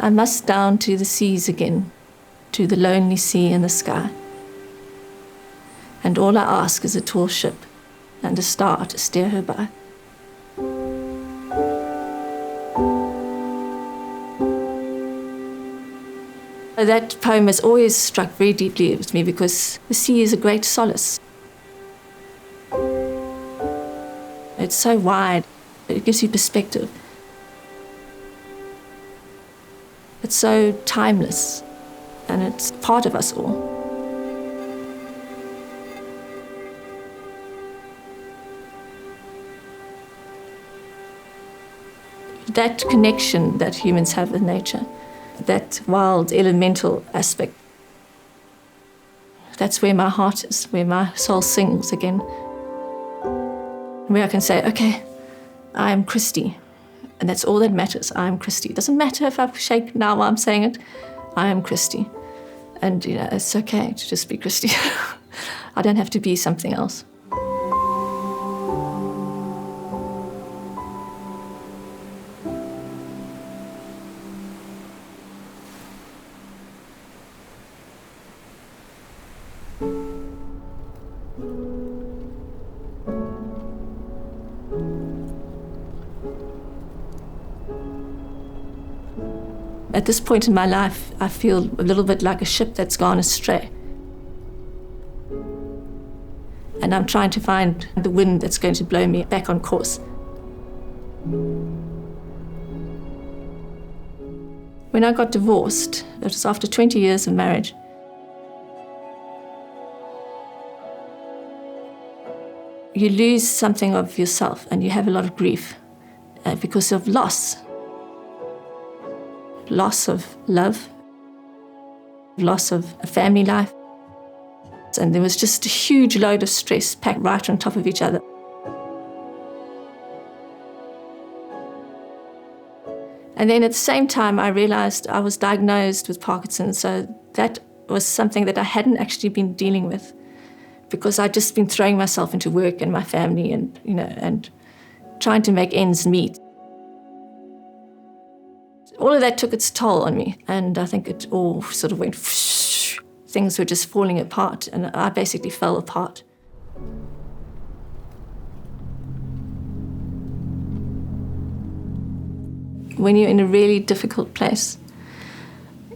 I must down to the seas again, to the lonely sea in the sky. And all I ask is a tall ship and a star to steer her by. That poem has always struck very deeply with me because the sea is a great solace. It's so wide, it gives you perspective. It's so timeless, and it's part of us all. That connection that humans have with nature, that wild elemental aspect, that's where my heart is, where my soul sings again. Where I can say, okay, I am Christy, and that's all that matters. I am Christy. It doesn't matter if I shake now while I'm saying it. I am Christy. And it's okay to just be Christy. I don't have to be something else. At this point in my life, I feel a little bit like a ship that's gone astray. And I'm trying to find the wind that's going to blow me back on course. When I got divorced, it was after 20 years of marriage. You lose something of yourself and you have a lot of grief because of loss. Loss of love, loss of a family life. And there was just a huge load of stress packed right on top of each other. And then at the same time, I realized I was diagnosed with Parkinson's, so that was something that I hadn't actually been dealing with because I'd just been throwing myself into work and my family and trying to make ends meet. All of that took its toll on me, and I think it all sort of went whoosh. Things were just falling apart, and I basically fell apart. When you're in a really difficult place,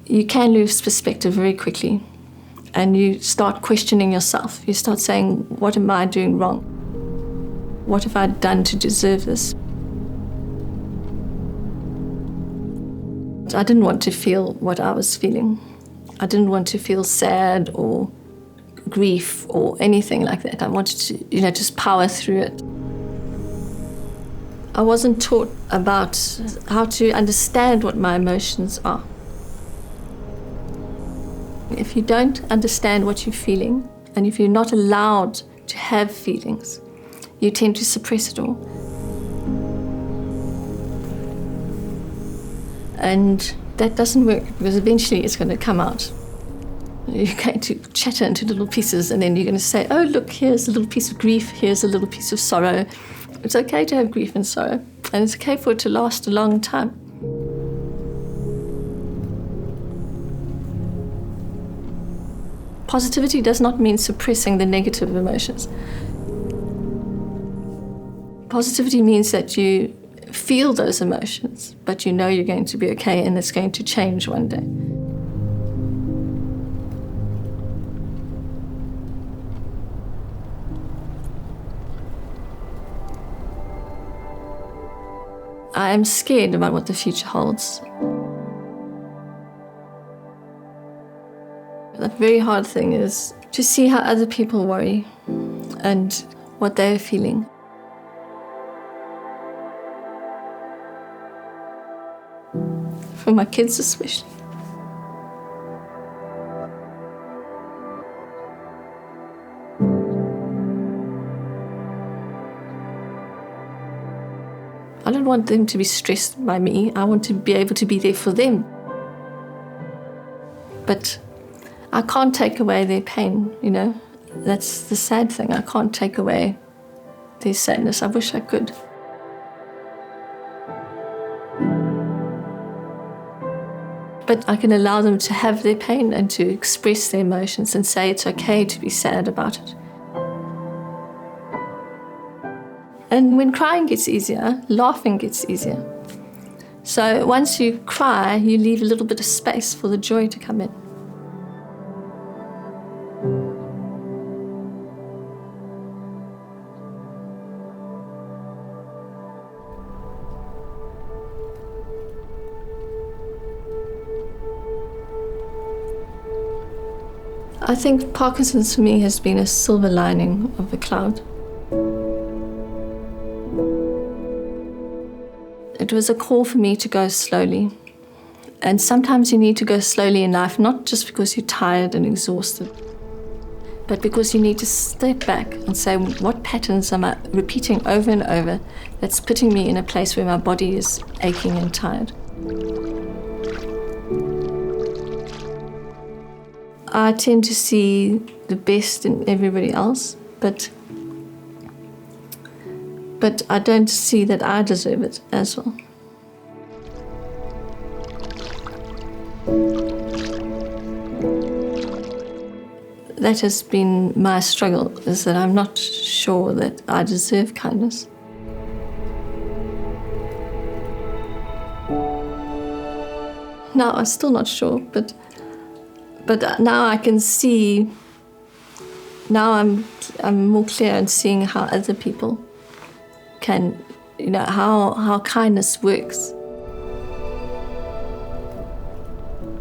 you can lose perspective very quickly, and you start questioning yourself. You start saying, what am I doing wrong? What have I done to deserve this? I didn't want to feel what I was feeling. I didn't want to feel sad or grief or anything like that. I wanted to, just power through it. I wasn't taught about how to understand what my emotions are. If you don't understand what you're feeling, and if you're not allowed to have feelings, you tend to suppress it all. And that doesn't work because eventually it's going to come out. You're going to shatter into little pieces and then you're going to say, oh, look, here's a little piece of grief, here's a little piece of sorrow. It's okay to have grief and sorrow, and it's okay for it to last a long time. Positivity does not mean suppressing the negative emotions. Positivity means that you feel those emotions, but you know you're going to be okay and it's going to change one day. I am scared about what the future holds. The very hard thing is to see how other people worry and what they're feeling. For my kids especially. I don't want them to be stressed by me. I want to be able to be there for them. But I can't take away their pain, That's the sad thing. I can't take away their sadness. I wish I could. But I can allow them to have their pain and to express their emotions and say it's okay to be sad about it. And when crying gets easier, laughing gets easier. So once you cry, you leave a little bit of space for the joy to come in. I think Parkinson's for me has been a silver lining of the cloud. It was a call for me to go slowly. And sometimes you need to go slowly in life, not just because you're tired and exhausted, but because you need to step back and say, what patterns am I repeating over and over that's putting me in a place where my body is aching and tired? I tend to see the best in everybody else, but I don't see that I deserve it as well. That has been my struggle, is that I'm not sure that I deserve kindness. No, I'm still not sure, but now I can see, now I'm more clear in seeing how other people can, how kindness works.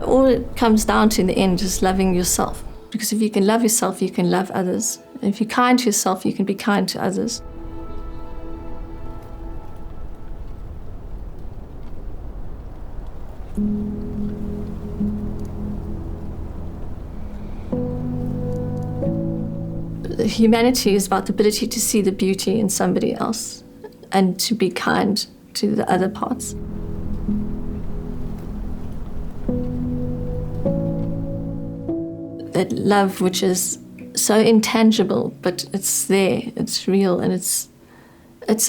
All it comes down to in the end is loving yourself. Because if you can love yourself, you can love others. And if you're kind to yourself, you can be kind to others. Humanity is about the ability to see the beauty in somebody else and to be kind to the other parts. That love which is so intangible, but it's there, it's real, and it's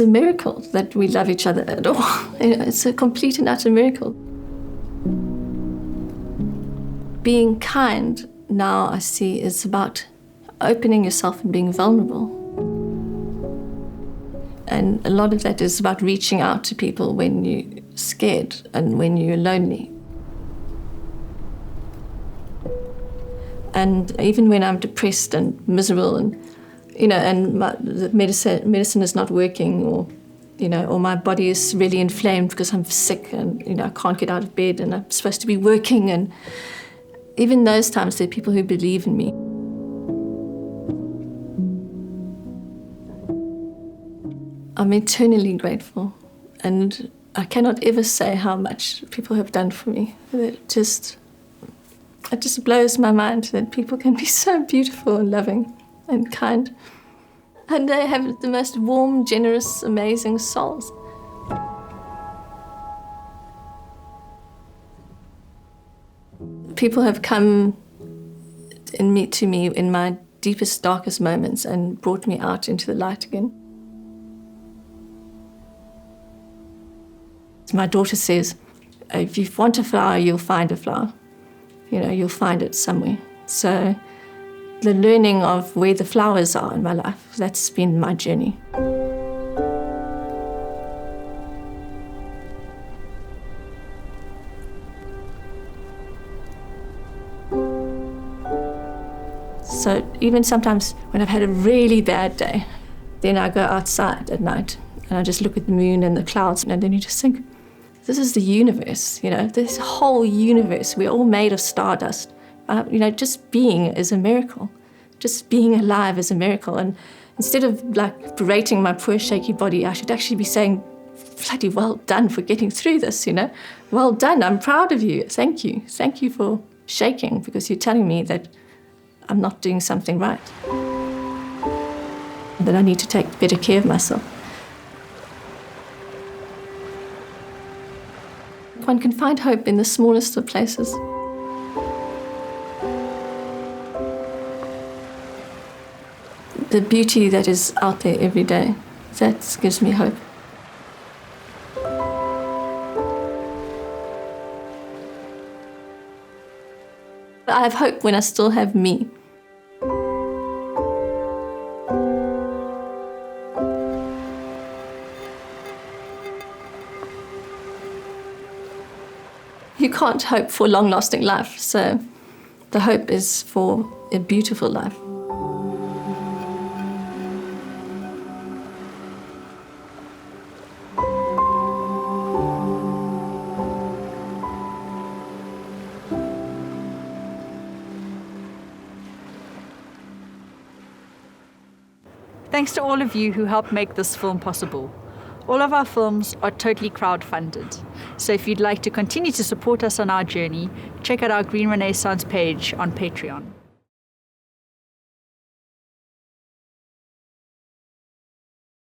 a miracle that we love each other at all. It's a complete and utter miracle. Being kind, now I see, is about opening yourself and being vulnerable. And a lot of that is about reaching out to people when you're scared and when you're lonely. And even when I'm depressed and miserable and, the medicine is not working or my body is really inflamed because I'm sick and, I can't get out of bed and I'm supposed to be working. And even those times, there are people who believe in me. I'm eternally grateful, and I cannot ever say how much people have done for me. It just blows my mind that people can be so beautiful and loving and kind. And they have the most warm, generous, amazing souls. People have come to me in my deepest, darkest moments and brought me out into the light again. My daughter says, if you want a flower, you'll find a flower. You'll find it somewhere. So the learning of where the flowers are in my life, that's been my journey. So even sometimes when I've had a really bad day, then I go outside at night and I just look at the moon and the clouds, and then you just think, this is the universe, this whole universe. We're all made of stardust. Just being is a miracle. Just being alive is a miracle. And instead of berating my poor shaky body, I should actually be saying, bloody well done for getting through this, Well done, I'm proud of you. Thank you. Thank you for shaking, because you're telling me that I'm not doing something right. That I need to take better care of myself. One can find hope in the smallest of places. The beauty that is out there every day, that gives me hope. have hope when I still have me. You can't hope for long-lasting life, so the hope is for a beautiful life. Thanks to all of you who helped make this film possible. All of our films are totally crowdfunded. So if you'd like to continue to support us on our journey, check out our Green Renaissance page on Patreon.